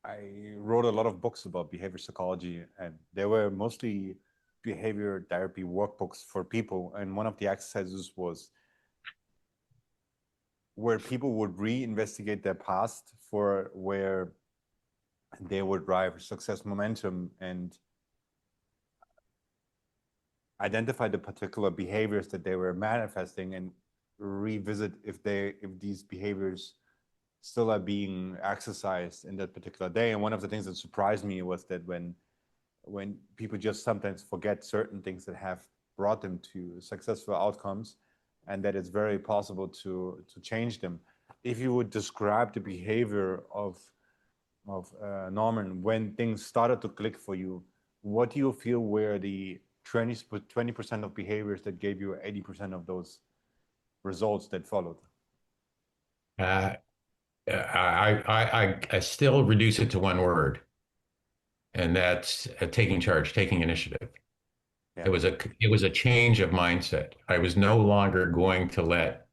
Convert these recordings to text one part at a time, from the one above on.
I wrote a lot of books about behavior psychology, and they were mostly behavior therapy workbooks for people. And one of the exercises was where people would reinvestigate their past for where they would drive success momentum and identify the particular behaviors that they were manifesting and revisit if these behaviors still are being exercised in that particular day. And one of the things that surprised me was that when people just sometimes forget certain things that have brought them to successful outcomes, and that it's very possible to change them. If you would describe the behavior of Norman when things started to click for you, what do you feel were the 20% of behaviors that gave you 80% of those results that followed? Uh, I still reduce it to one word, and that's taking charge, taking initiative. Yeah. It was a change of mindset. I was no longer going to let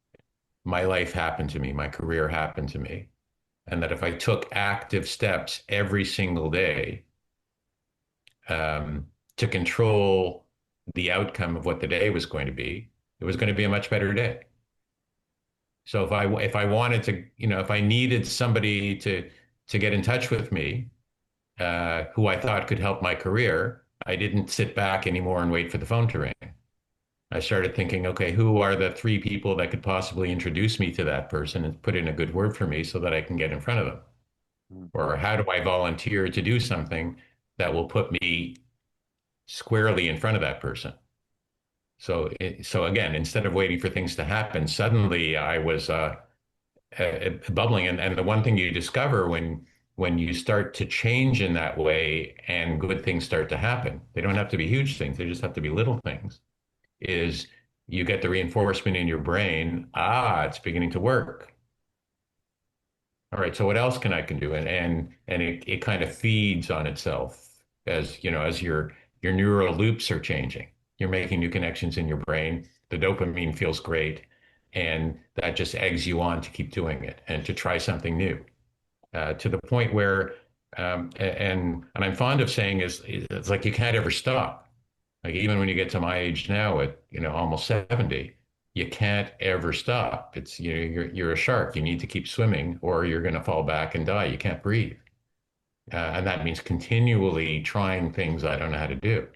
my life happen to me, my career happen to me, and that if I took active steps every single day to control the outcome of what the day was going to be, it was going to be a much better day. So if I wanted to, if I needed somebody to get in touch with me, who I thought could help my career, I didn't sit back anymore and wait for the phone to ring. I started thinking, okay, who are the three people that could possibly introduce me to that person and put in a good word for me so that I can get in front of them? Mm. Or how do I volunteer to do something that will put me squarely in front of that person? So again, instead of waiting for things to happen, suddenly I was bubbling. And the one thing you discover when you start to change in that way and good things start to happen, they don't have to be huge things, they just have to be little things, is you get the reinforcement in your brain, it's beginning to work. All right, so what else can do? And it kind of feeds on itself as as your neural loops are changing. You're making new connections in your brain. The dopamine feels great, and that just eggs you on to keep doing it and to try something new. To the point where, and I'm fond of saying is it's like you can't ever stop. Like even when you get to my age now at almost 70, you can't ever stop. It's you're a shark. You need to keep swimming or you're going to fall back and die. You can't breathe. And that means continually trying things I don't know how to do.